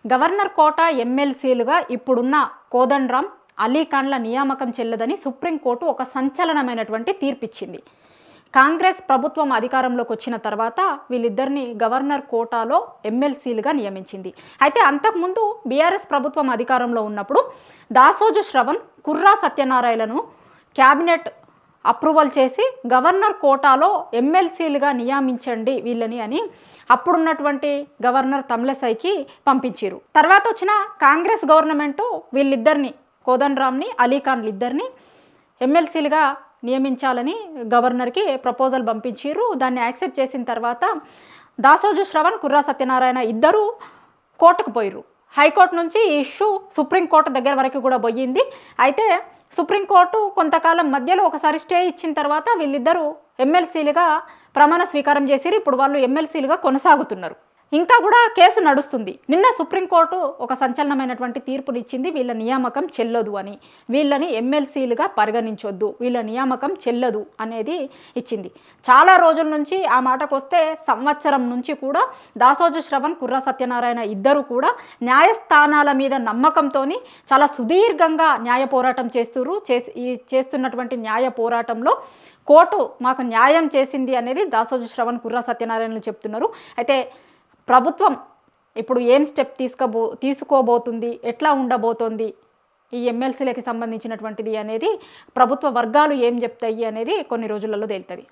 Governor quota ఎమ్మెల్సీలుగా ఇప్పుడున్న కోదండరాం, అలీఖాన్ల నియామకం చెల్లదని supreme court ఒక సంచలనమైనటువంటి తీర్పిచ్చింది. కాంగ్రెస్ ప్రభుత్వం అధికారంలోకి వచ్చిన తర్వాత వీళ్ళిద్దరిని గవర్నర్ కోటాలో ఎమ్మెల్సీలుగా నియమించింది. అయితే అంతకుముందు బీఆర్ఎస్ ప్రభుత్వం అధికారంలో ఉన్నప్పుడు దాసోజు శ్రవణ్, కుర్రా సత్యనారాయణను క్యాబినెట్ అప్రూవల్ చేసి గవర్నర్ కోటాలో ఎమ్మెల్సీలుగా నియమించండి వీళ్ళని అని అప్పుడున్నటువంటి గవర్నర్ తమిళసైకి పంపించారు. తర్వాత వచ్చిన కాంగ్రెస్ గవర్నమెంటు వీళ్ళిద్దరిని, కోదండరాంని, అలీఖాన్లు ఇద్దరిని ఎమ్మెల్సీలుగా నియమించాలని గవర్నర్కి ప్రపోజల్ పంపించారు. దాన్ని యాక్సెప్ట్ చేసిన తర్వాత దాసోజు శ్రవణ్, కుర్రా సత్యనారాయణ ఇద్దరు కోర్టుకు పోయారు. హైకోర్టు నుంచి ఈ ఇష్యూ సుప్రీంకోర్టు దగ్గర వరకు కూడా పోయింది. అయితే సుప్రీంకోర్టు కొంతకాలం మధ్యలో ఒకసారి స్టే ఇచ్చిన తర్వాత వీళ్ళిద్దరూ ఎమ్మెల్సీలుగా ప్రమాణ స్వీకారం చేసి ఇప్పుడు వాళ్ళు ఎమ్మెల్సీలుగా కొనసాగుతున్నారు. ఇంకా కూడా కేసు నడుస్తుంది. నిన్న సుప్రీంకోర్టు ఒక సంచలనమైనటువంటి తీర్పునిచ్చింది. వీళ్ళ నియామకం చెల్లదు అని, వీళ్ళని ఎమ్మెల్సీలుగా పరిగణించొద్దు, వీళ్ళ నియామకం చెల్లదు అనేది ఇచ్చింది. చాలా రోజుల నుంచి ఆ మాటకు వస్తే సంవత్సరం నుంచి కూడా దాసోజు శ్రవణ్, కుర్రా సత్యనారాయణ ఇద్దరు కూడా న్యాయస్థానాల మీద నమ్మకంతో చాలా సుదీర్ఘంగా న్యాయ పోరాటం చేస్తున్నటువంటి న్యాయ పోరాటంలో కోర్టు మాకు న్యాయం చేసింది అనేది దాసోజు శ్రవణ్, కుర్రా సత్యనారాయణలు చెప్తున్నారు. అయితే ప్రభుత్వం ఇప్పుడు ఏం స్టెప్ తీసుకోబోతుంది, ఎట్లా ఉండబోతోంది ఈ ఎమ్మెల్సీలకి సంబంధించినటువంటిది అనేది ప్రభుత్వ వర్గాలు ఏం చెప్తాయి అనేది కొన్ని రోజులలో తేలుతుంది.